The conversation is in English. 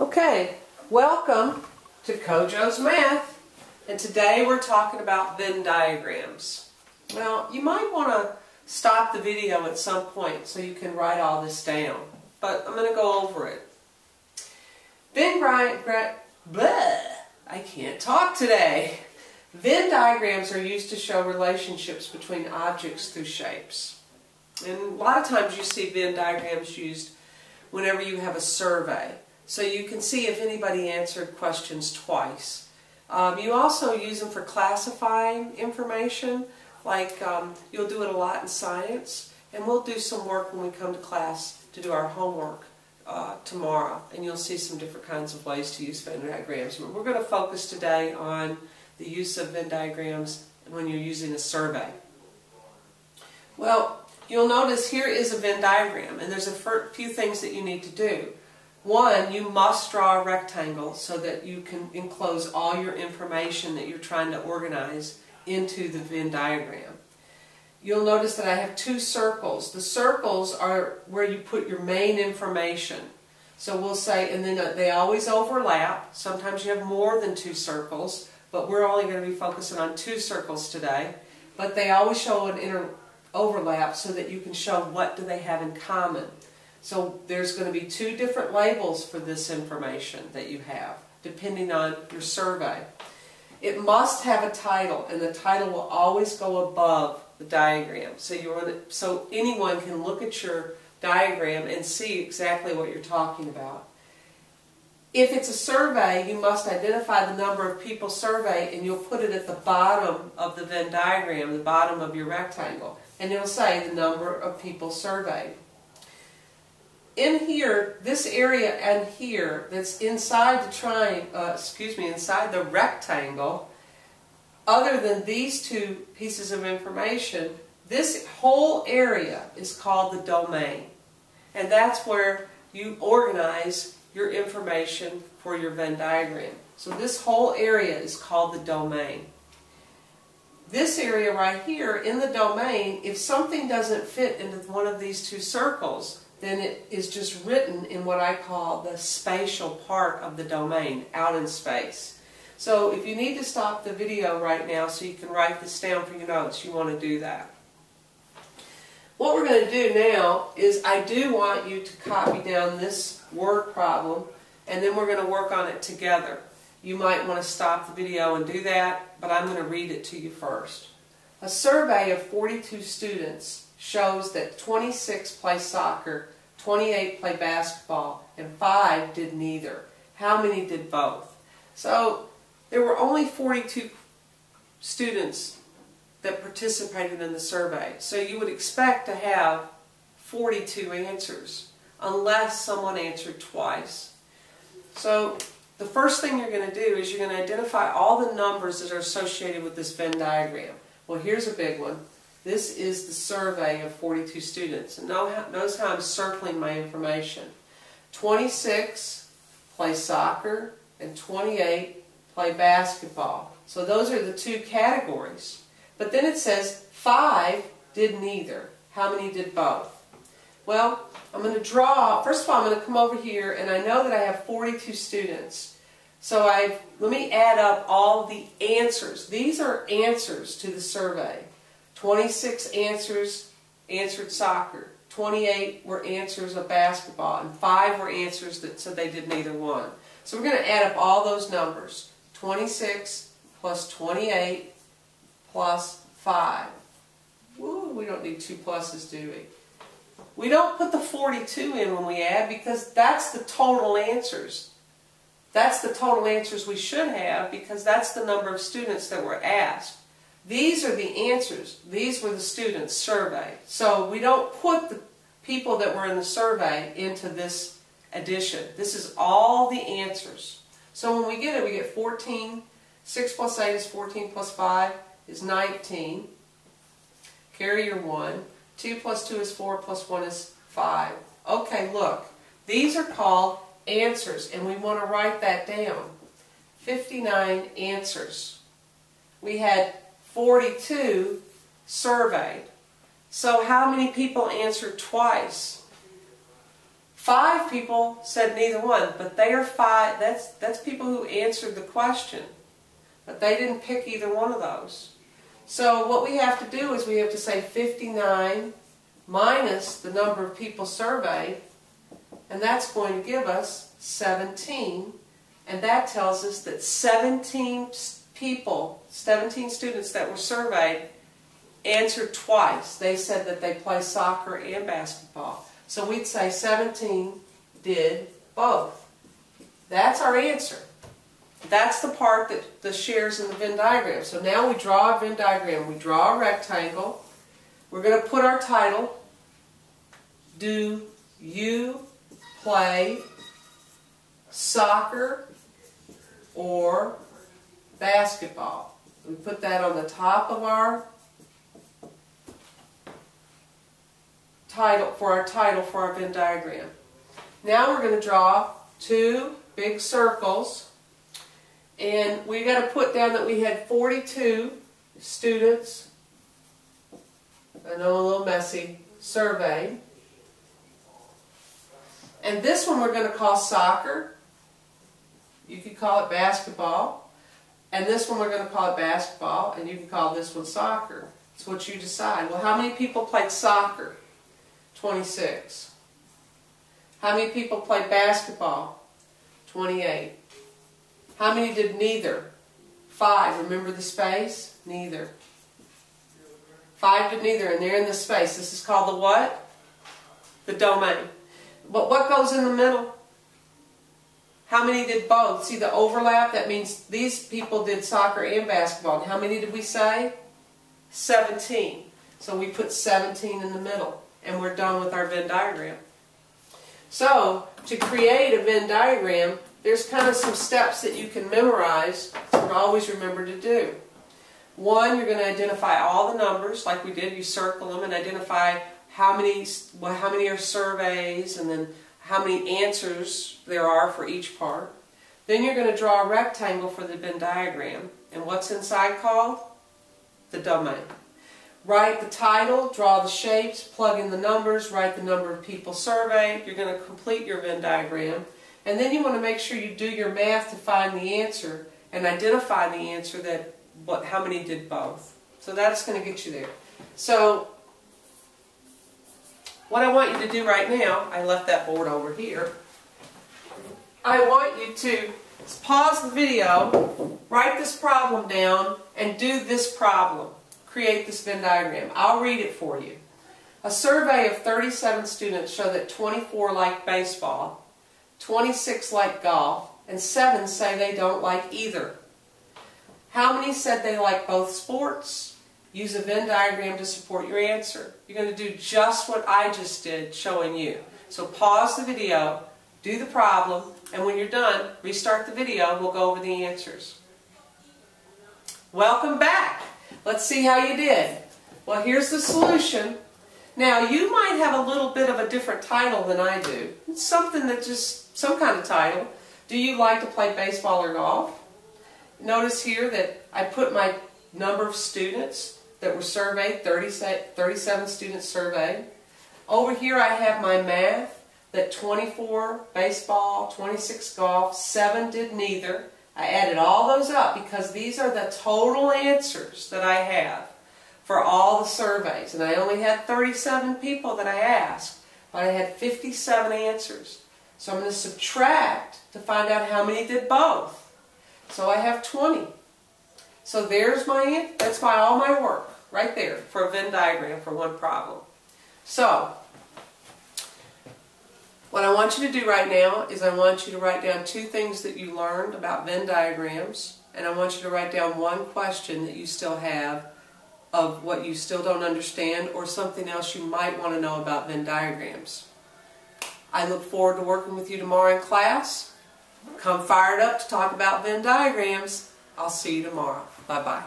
Okay, welcome to Kojo's Math, and today we're talking about Venn diagrams. Well, you might want to stop the video at some point so you can write all this down, but I'm going to go over it. I can't talk today. Venn diagrams are used to show relationships between objects through shapes. And a lot of times you see Venn diagrams used whenever you have a survey. So you can see if anybody answered questions twice. You also use them for classifying information, like you'll do it a lot in science, and we'll do some work when we come to class to do our homework tomorrow, and you'll see some different kinds of ways to use Venn diagrams. But we're going to focus today on the use of Venn diagrams when you're using a survey. Well, you'll notice here is a Venn diagram, and there's a few things that you need to do. One, you must draw a rectangle so that you can enclose all your information that you're trying to organize into the Venn diagram. You'll notice that I have two circles. The circles are where you put your main information. So we'll say, and then they always overlap. Sometimes you have more than two circles, but we're only going to be focusing on two circles today. But they always show an overlap so that you can show what do they have in common. So there's going to be two different labels for this information that you have, depending on your survey. It must have a title, and the title will always go above the diagram. So anyone can look at your diagram and see exactly what you're talking about. If it's a survey, you must identify the number of people surveyed, and you'll put it at the bottom of the Venn diagram, the bottom of your rectangle. And it'll say the number of people surveyed. In here, this area and here, that's inside the inside the rectangle, other than these two pieces of information, this whole area is called the domain. And that's where you organize your information for your Venn diagram. So this whole area is called the domain. This area right here in the domain, if something doesn't fit into one of these two circles, then it is just written in what I call the spatial part of the domain, out in space. So if you need to stop the video right now so you can write this down for your notes, you want to do that. What we're going to do now is I do want you to copy down this word problem, and then we're going to work on it together. You might want to stop the video and do that, but I'm going to read it to you first. A survey of 42 students shows that 26 play soccer, 28 play basketball, and 5 did neither. How many did both? So there were only 42 students that participated in the survey. So you would expect to have 42 answers, unless someone answered twice. So the first thing you're going to do is you're going to identify all the numbers that are associated with this Venn diagram. Well, here's a big one. This is the survey of 42 students. And notice how I'm circling my information. 26 play soccer and 28 play basketball. So those are the two categories. But then it says 5 did neither. How many did both? Well, I'm going to draw, first of all, I'm going to come over here, and I know that I have 42 students. So let me add up all the answers. These are answers to the survey. 26 answers answered soccer, 28 were answers of basketball, and 5 were answers that said they did neither one. So we're going to add up all those numbers. 26 plus 28 plus 5. Woo, we don't need two pluses, do we? We don't put the 42 in when we add because that's the total answers. That's the total answers we should have because that's the number of students that were asked. These are the answers. These were the students surveyed. So we don't put the people that were in the survey into this addition. This is all the answers. So when we get it, we get 14. 6 plus 8 is 14 plus 5 is 19. Carry your 1. 2 plus 2 is 4 plus 1 is 5. Okay, look. These are called answers, and we want to write that down. 59 answers. We had 42 surveyed. So how many people answered twice? 5 people said neither one, but they are 5. That's people who answered the question, but they didn't pick either one of those. So what we have to do is we have to say 59 minus the number of people surveyed, and that's going to give us 17, and that tells us that 17 people, 17 students that were surveyed answered twice. They said that they play soccer and basketball. So we'd say 17 did both. That's our answer. That's the part that shares in the Venn diagram. So now we draw a Venn diagram. We draw a rectangle. We're going to put our title. Do you play soccer or basketball? We put that on the top of our title for our Venn diagram. Now we're going to draw 2 big circles. And we got to put down that we had 42 students, I know a little messy, surveyed. And this one we're going to call soccer. You could call it basketball. And this one we're going to call it basketball, and you can call this one soccer. It's what you decide. Well, how many people played soccer? 26. How many people played basketball? 28. How many did neither? 5. Remember the space? Neither. 5 did neither, and they're in the space. This is called the what? The domain. But what goes in the middle? How many did both? See the overlap? That means these people did soccer and basketball. And how many did we say? 17. So we put 17 in the middle, and we're done with our Venn diagram. So, to create a Venn diagram, there's kind of some steps that you can memorize and always remember to do. 1, you're going to identify all the numbers like we did. You circle them and identify how many are surveys, and then how many answers there are for each part. Then you're going to draw a rectangle for the Venn diagram. And what's inside called? The domain. Write the title, draw the shapes, plug in the numbers, write the number of people surveyed. You're going to complete your Venn diagram. And then you want to make sure you do your math to find the answer and identify the answer how many did both. So that's going to get you there. So what I want you to do right now, I left that board over here. I want you to pause the video, write this problem down, and do this problem. Create this Venn diagram. I'll read it for you. A survey of 37 students showed that 24 like baseball, 26 like golf, and 7 say they don't like either. How many said they like both sports? Use a Venn diagram to support your answer. You're going to do just what I just did showing you. So pause the video, do the problem, and when you're done, restart the video and we'll go over the answers. Welcome back. Let's see how you did. Well, here's the solution. Now, you might have a little bit of a different title than I do. It's something that just, some kind of title. Do you like to play baseball or golf? Notice here that I put my number of students that were surveyed, 37 students surveyed. Over here I have my math, that 24 baseball, 26 golf, 7 did neither. I added all those up because these are the total answers that I have for all the surveys. And I only had 37 people that I asked, but I had 57 answers. So I'm going to subtract to find out how many did both. So I have 20. So there's that's all my work right there for a Venn diagram for one problem. So what I want you to do right now is I want you to write down 2 things that you learned about Venn diagrams, and I want you to write down 1 question that you still have of what you still don't understand or something else you might want to know about Venn diagrams. I look forward to working with you tomorrow in class. Come fired up to talk about Venn diagrams. I'll see you tomorrow. Bye-bye.